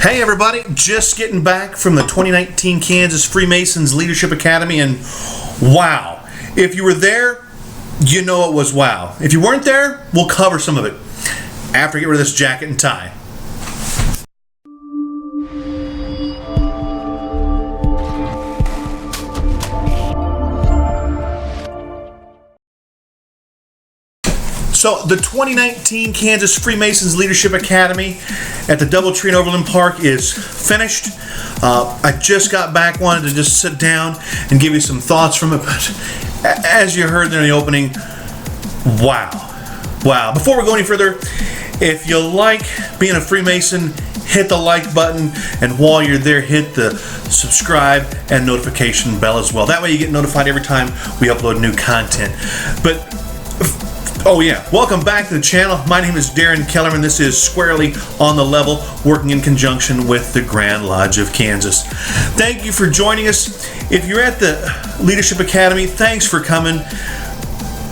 Hey everybody, just getting back from the 2019 Kansas Freemasons Leadership Academy, and wow, if you were there, you know it was wow. If you weren't there, we'll cover some of it after I get rid of this jacket and tie. So the 2019 Kansas Freemasons Leadership Academy at the Doubletree in Overland Park is finished. I just got back, wanted to just sit down and give you some thoughts from it, but as you heard there in the opening, wow. Before we go any further, if you like being a Freemason, hit the like button, and while you're there, hit the subscribe and notification bell as well. That way you get notified every time we upload new content. But oh yeah, welcome back to the channel. My name is Darren Kellerman. This is Squarely on the Level, working in conjunction with the Grand Lodge of Kansas. Thank you for joining us. If you're at the Leadership Academy, thanks for coming.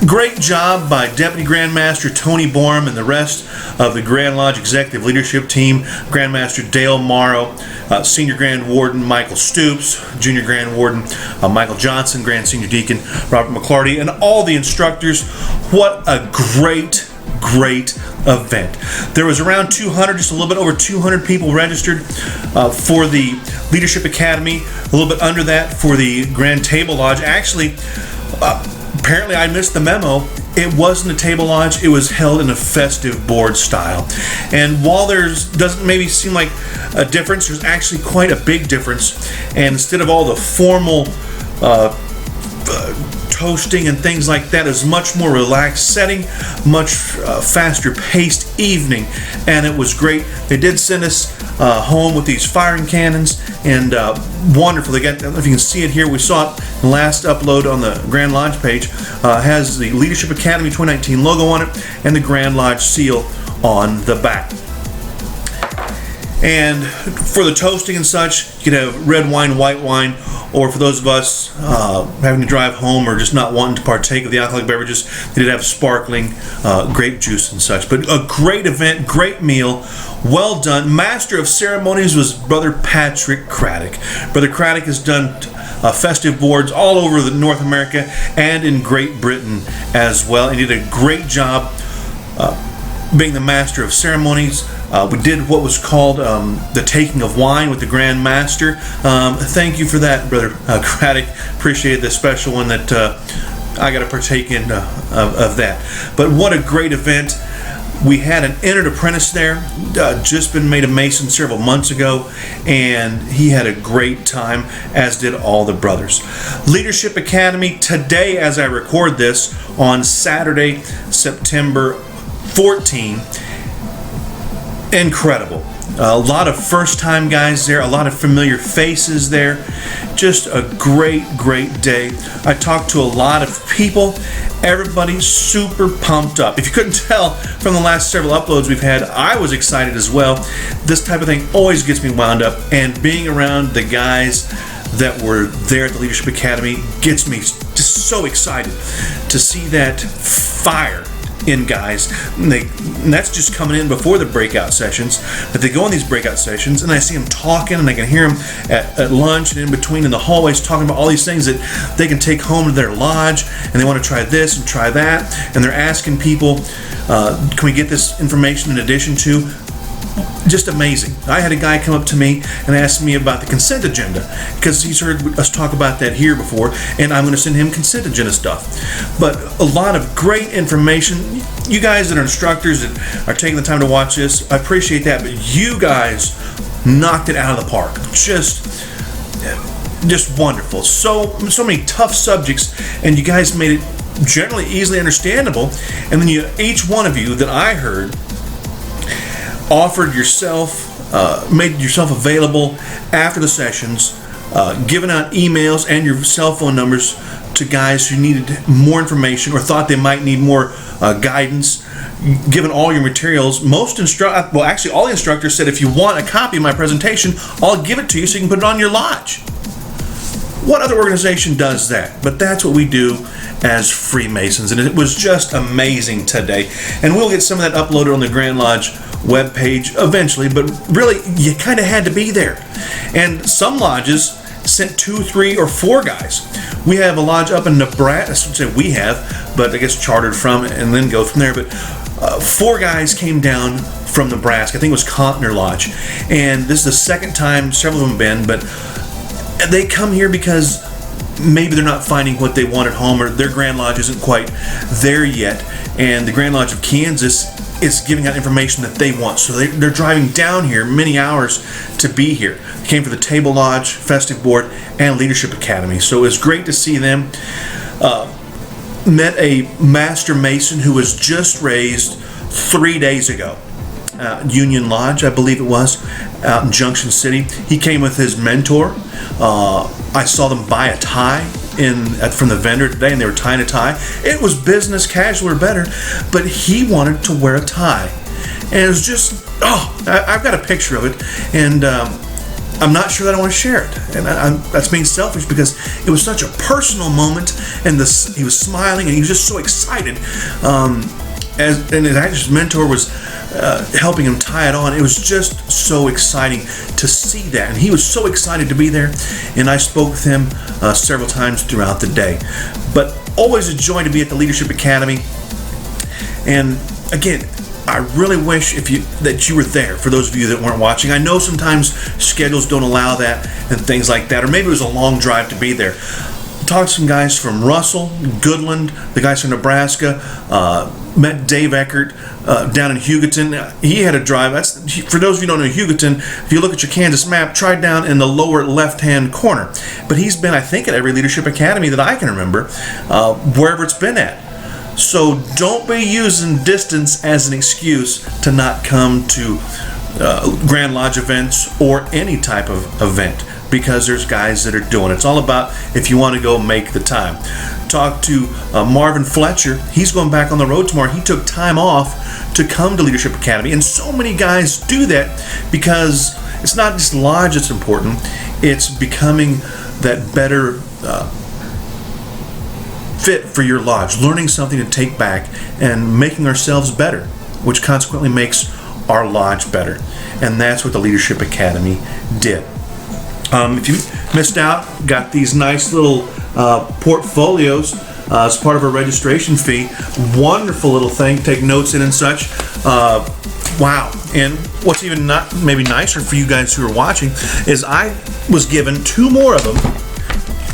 Great job by Deputy Grand Master Tony Borm and the rest of the Grand Lodge Executive Leadership Team. Grand Master Dale Morrow, Senior Grand Warden Michael Stoops, Junior Grand Warden Michael Johnson, Grand Senior Deacon Robert McClarty, and all the instructors. What a great event. There was around 200, just a little bit over 200 people registered for the Leadership Academy, a little bit under that for the Grand Table Lodge. Actually, apparently I missed the memo. It wasn't a table lodge, it was held in a festive board style. And while doesn't maybe seem like a difference, there's actually quite a big difference. And instead of all the formal toasting and things like that, is much more relaxed setting, much faster paced evening, and it was great. They did send us home with these firing cannons, and wonderful. They got, I don't know if you can see it here, we saw it in the last upload on the Grand Lodge page, has the Leadership Academy 2019 logo on it and the Grand Lodge seal on the back. And for the toasting and such, you could have red wine, white wine, or for those of us having to drive home or just not wanting to partake of the alcoholic beverages, they did have sparkling grape juice and such. But a great event, great meal, well done. Master of Ceremonies was Brother Patrick Craddock. Brother Craddock has done festive boards all over North America and in Great Britain as well, and he did a great job being the Master of Ceremonies. We did what was called the taking of wine with the Grand Master. Thank you for that, Brother Craddock. Appreciate the special one that I got to partake in of that. But what a great event. We had an entered apprentice there, just been made a Mason several months ago, and he had a great time, as did all the brothers. Leadership Academy today, as I record this, on Saturday, September 14. Incredible. A lot of first-time guys there, a lot of familiar faces there. Just a great day. I talked to a lot of people. Everybody's super pumped up. If you couldn't tell from the last several uploads we've had, I was excited as well. This type of thing always gets me wound up, and being around the guys that were there at the Leadership Academy gets me just so excited to see that fire in guys, and that's just coming in before the breakout sessions. But they go in these breakout sessions, and I see them talking, and I can hear them at lunch and in between in the hallways talking about all these things that they can take home to their lodge, and they want to try this and try that, and they're asking people, can we get this information in addition to? Just amazing. I had a guy come up to me and ask me about the consent agenda, because he's heard us talk about that here before, and I'm going to send him consent agenda stuff. But a lot of great information. You guys that are instructors that are taking the time to watch this, I appreciate that, but you guys knocked it out of the park. Just wonderful. So many tough subjects, and you guys made it generally easily understandable. And then each one of you that I heard offered yourself, made yourself available after the sessions, giving out emails and your cell phone numbers to guys who needed more information or thought they might need more guidance, given all your materials. All the instructors said, if you want a copy of my presentation, I'll give it to you so you can put it on your lodge. What other organization does that? But that's what we do as Freemasons, and it was just amazing today. And we'll get some of that uploaded on the Grand Lodge webpage eventually, but really, you kind of had to be there. And some lodges sent 2, 3, or 4 guys. We have a lodge up in Nebraska. I should say we have, but I guess chartered from and then go from there. But 4 guys came down from Nebraska. I think it was Contner Lodge. And this is the second time several of them have been, but they come here because maybe they're not finding what they want at home, or their Grand Lodge isn't quite there yet. And the Grand Lodge of Kansas is giving out information that they want. So they're driving down here many hours to be here. They came for the Table Lodge, Festive Board, and Leadership Academy. So it was great to see them. Met a Master Mason who was just raised 3 days ago. Union Lodge, I believe it was, out in Junction City. He came with his mentor. I saw them buy a tie from the vendor today, and they were tying a tie. It was business casual or better, but he wanted to wear a tie. And it was just, I've got a picture of it, and I'm not sure that I want to share it. And that's being selfish, because it was such a personal moment, and he was smiling, and he was just so excited. And his mentor was helping him tie it on. It was just so exciting to see that, and he was so excited to be there. And I spoke with him several times throughout the day. But always a joy to be at the Leadership Academy. And again, I really wish that you were there, for those of you that weren't watching. I know sometimes schedules don't allow that and things like that, or maybe it was a long drive to be there. Talked to some guys from Russell, Goodland, the guys from Nebraska, met Dave Eckert down in Hugoton. He had a drive. For those of you who don't know Hugoton, if you look at your Kansas map, try down in the lower left-hand corner. But he's been, I think, at every Leadership Academy that I can remember, wherever it's been at. So don't be using distance as an excuse to not come to Grand Lodge events or any type of event, because there's guys that are doing it. It's all about if you want to go, make the time. Talk to Marvin Fletcher. He's going back on the road tomorrow. He took time off to come to Leadership Academy. And so many guys do that, because it's not just lodge that's important. It's becoming that better fit for your lodge, learning something to take back and making ourselves better, which consequently makes our lodge better. And that's what the Leadership Academy did. If you missed out, got these nice little portfolios as part of our registration fee. Wonderful little thing. Take notes in and such. Wow. And what's even maybe nicer for you guys who are watching is I was given 2 more of them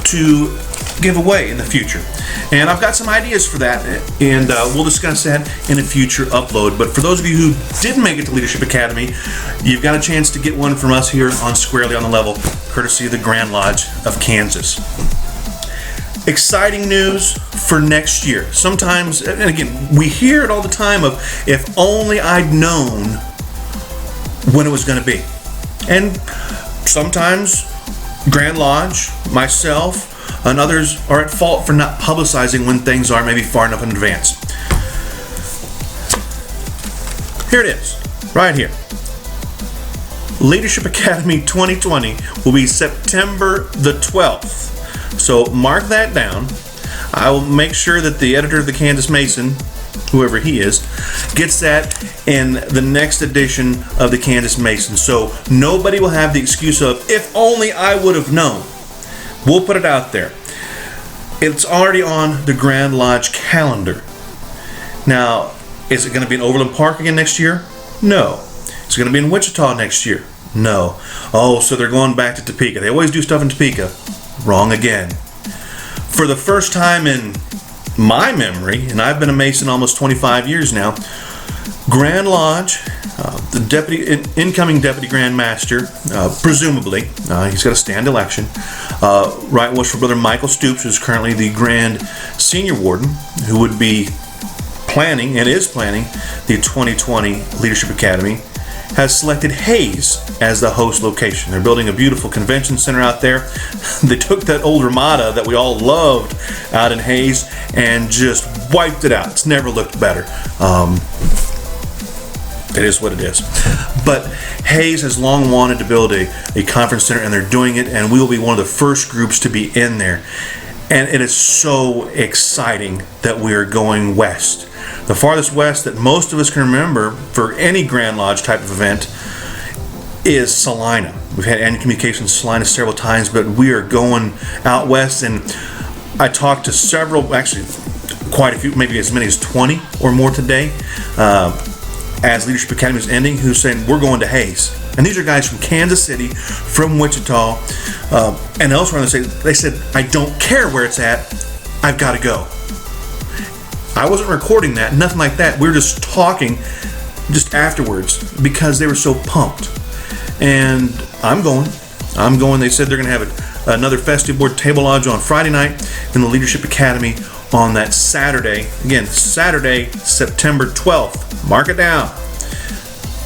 to give away in the future. And I've got some ideas for that, and we'll discuss that in a future upload. But for those of you who didn't make it to Leadership Academy, you've got a chance to get one from us here on Squarely on the Level, courtesy of the Grand Lodge of Kansas. Exciting news for next year. Sometimes, and again, we hear it all the time of, if only I'd known when it was going to be. And sometimes Grand Lodge, myself, and others are at fault for not publicizing when things are maybe far enough in advance. Here it is, right here. Leadership Academy 2020 will be September the 12th. So mark that down. I will make sure that the editor of the Kansas Mason, whoever he is, gets that in the next edition of the Kansas Mason. So nobody will have the excuse of, if only I would have known. We'll put it out there. It's already on the Grand Lodge calendar. Now, is it going to be in Overland Park again next year? No. Is it going to be in Wichita next year? No. Oh, so they're going back to Topeka. They always do stuff in Topeka. Wrong again. For the first time in my memory, and I've been a Mason almost 25 years now, Grand Lodge, the incoming Deputy Grand Master, presumably, he's got a stand election, right was for Brother Michael Stoops, who's currently the Grand Senior Warden, who would be planning, and is planning, the 2020 Leadership Academy, has selected Hayes as the host location. They're building a beautiful convention center out there. They took that old Ramada that we all loved out in Hayes and just wiped it out. It's never looked better. It is what it is. But Hayes has long wanted to build a conference center, and they're doing it, and we will be one of the first groups to be in there. And it is so exciting that we are going west. The farthest west that most of us can remember for any Grand Lodge type of event is Salina. We've had annual communications Salina several times, but we are going out west, and I talked to several, actually quite a few, maybe as many as 20 or more today, as Leadership Academy is ending, who's saying we're going to Hayes. And these are guys from Kansas City, from Wichita, and elsewhere. They said, I don't care where it's at, I've got to go. I wasn't recording that, nothing like that. We were just talking just afterwards because they were so pumped. And I'm going. They said they're going to have another festive board table lodge on Friday night in the Leadership Academy on that Saturday. Again, Saturday, September 12th. Mark it down.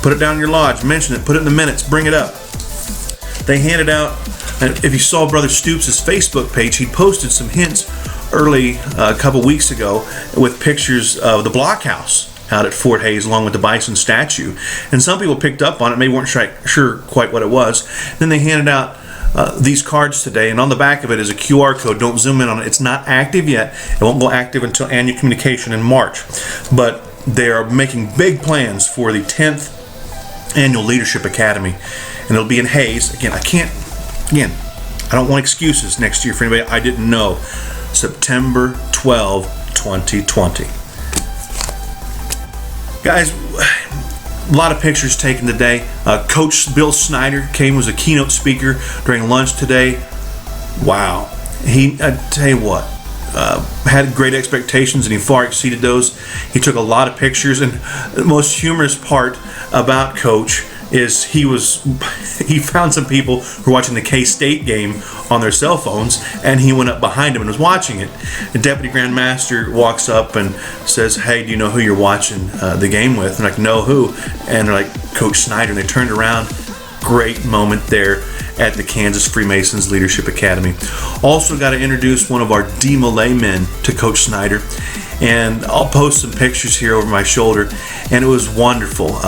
Put it down in your lodge. Mention it. Put it in the minutes. Bring it up. They handed out, and if you saw Brother Stoops' Facebook page, he posted some hints early a couple weeks ago with pictures of the blockhouse out at Fort Hays along with the bison statue, and some people picked up on it, maybe weren't sure quite what it was. Then they handed out these cards today, and on the back of it is a QR code. Don't zoom in on it. It's not active yet. It won't go active until annual communication in March, but they are making big plans for the 10th annual Leadership Academy, and it'll be in Hays. I don't want excuses next year for anybody I didn't know. September 12, 2020. Guys, a lot of pictures taken today. Coach Bill Snyder was a keynote speaker during lunch today. Wow. I tell you what, had great expectations and he far exceeded those. He took a lot of pictures, and the most humorous part about Coach is he found some people who were watching the K-State game on their cell phones, and he went up behind them and was watching it. The Deputy Grand Master walks up and says, hey, do you know who you're watching the game with? And I'm like, no, who? And they're like, Coach Snyder. And they turned around. Great moment there at the Kansas Freemasons Leadership Academy. Also got to introduce one of our DMLA men to Coach Snyder, and I'll post some pictures here over my shoulder, and it was wonderful.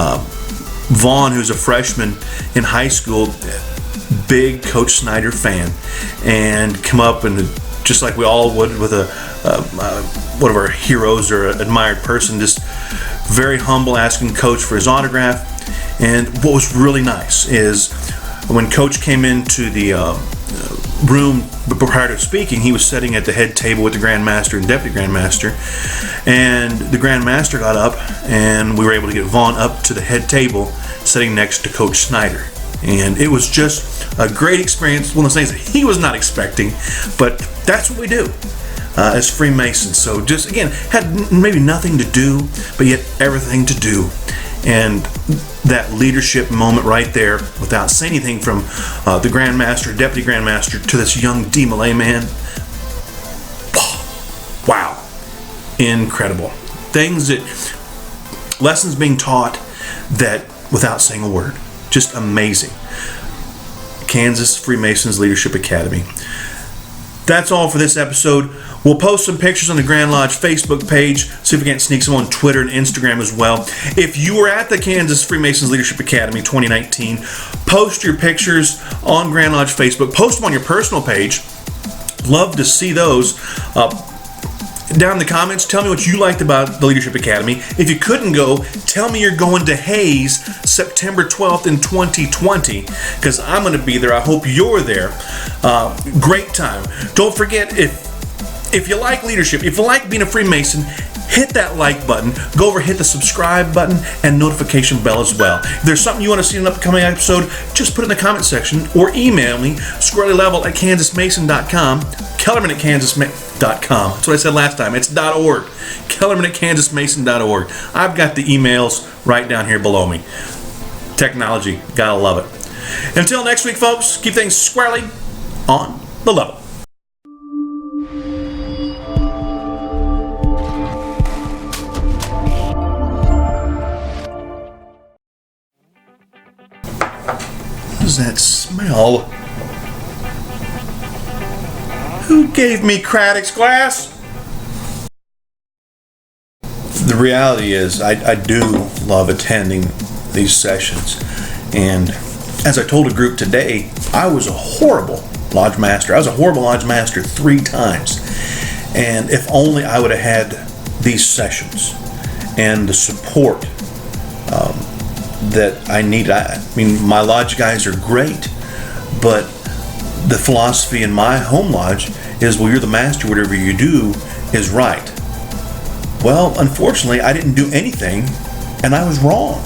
Vaughn, who's a freshman in high school, big Coach Snyder fan, and come up and just like we all would with one of our heroes or an admired person, just very humble, asking Coach for his autograph. And what was really nice is when Coach came into the room prior to speaking, he was sitting at the head table with the Grand Master and Deputy Grand Master, and the Grand Master got up, and we were able to get Vaughn up to the head table, sitting next to Coach Snyder. And it was just a great experience. One of those things that he was not expecting, but that's what we do as Freemasons. So just, again, had maybe nothing to do, but yet everything to do. And that leadership moment right there, without saying anything from the Grand Master, Deputy Grand Master, to this young DMLA man, wow, incredible. Lessons being taught that without saying a word, just amazing. Kansas Freemasons Leadership Academy. That's all for this episode. We'll post some pictures on the Grand Lodge Facebook page. See if we can't sneak some on Twitter and Instagram as well. If you were at the Kansas Freemasons Leadership Academy 2019, post your pictures on Grand Lodge Facebook. Post them on your personal page. Love to see those. Down in the comments, tell me what you liked about the Leadership Academy. If you couldn't go, tell me you're going to Hays September 12th in 2020, because I'm going to be there. I hope you're there. Great time. Don't forget, if you like leadership, if you like being a Freemason, hit that like button. Go over, hit the subscribe button and notification bell as well. If there's something you want to see in an upcoming episode, just put it in the comment section or email me, squirrelylevel@kansasmason.com, kellerman@kansasmason.com. That's what I said last time. It's .org. kellerman@kansasmason.org. I've got the emails right down here below me. Technology, gotta love it. Until next week, folks, keep things squarely on the level. What does that smell? Who gave me Craddock's glass? The reality is, I do love attending these sessions. And as I told a group today, I was a horrible lodge master. I was a horrible lodge master 3 times. And if only I would have had these sessions and the support that I need. I mean, my lodge guys are great, but the philosophy in my home lodge is, well, you're the master, whatever you do is right. Well, unfortunately, I didn't do anything, and I was wrong.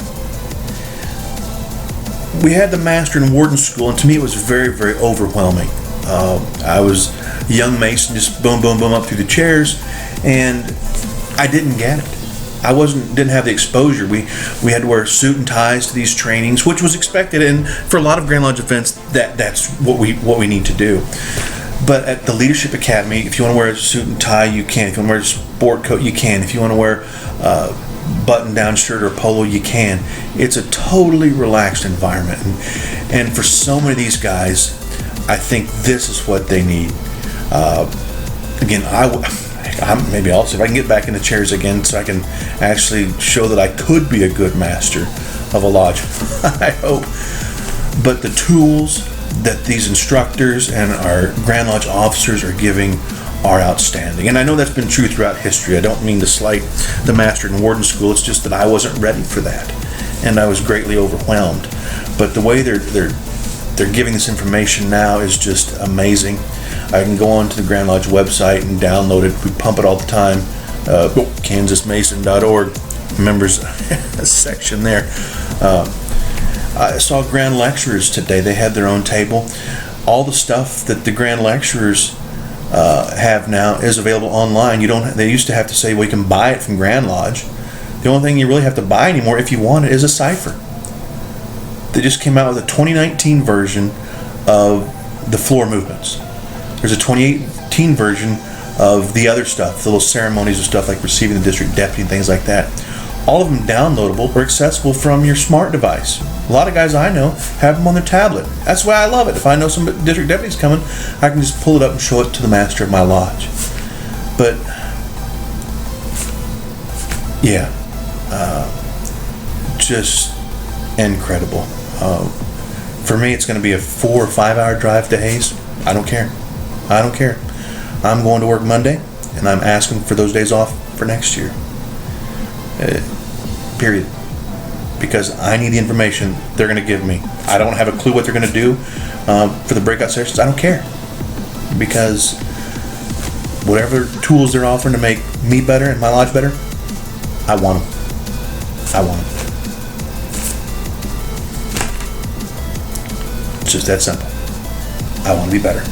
We had the master and warden school, and to me it was very, very overwhelming. I was a young mason, just boom, boom, boom up through the chairs, and I didn't get it. I didn't have the exposure. We had to wear suit and ties to these trainings, which was expected, and for a lot of Grand Lodge events, that's what we need to do. But at the Leadership Academy, if you want to wear a suit and tie, you can. If you want to wear a sport coat, you can. If you want to wear a button-down shirt or polo, you can. It's a totally relaxed environment, and for so many of these guys, I think this is what they need. Again, maybe I'll see if I can get back in the chairs again so I can actually show that I could be a good master of a lodge. I hope. But the tools that these instructors and our Grand Lodge officers are giving are outstanding. And I know that's been true throughout history. I don't mean to slight the Master and Warden School. It's just that I wasn't ready for that. And I was greatly overwhelmed. But the way they're giving this information now is just amazing. I can go onto the Grand Lodge website and download it. We pump it all the time. kansasmason.org, members section there. I saw Grand Lecturers today. They had their own table. All the stuff that the Grand Lecturers have now is available online. They used to have to say, well, you can buy it from Grand Lodge. The only thing you really have to buy anymore, if you want it, is a cipher. They just came out with a 2019 version of the floor movements. There's a 2018 version of the other stuff, the little ceremonies and stuff like receiving the district deputy and things like that. All of them downloadable or accessible from your smart device. A lot of guys I know have them on their tablet. That's why I love it. If I know some district deputy's coming, I can just pull it up and show it to the master of my lodge. But yeah, just incredible. For me, it's going to be a 4 or 5 hour drive to Hayes. I don't care. I'm going to work Monday, and I'm asking for those days off for next year. Period. Because I need the information they're going to give me. I don't have a clue what they're going to do for the breakout sessions. I don't care. Because whatever tools they're offering to make me better and my lodge better, I want them. It's just that simple. I want to be better.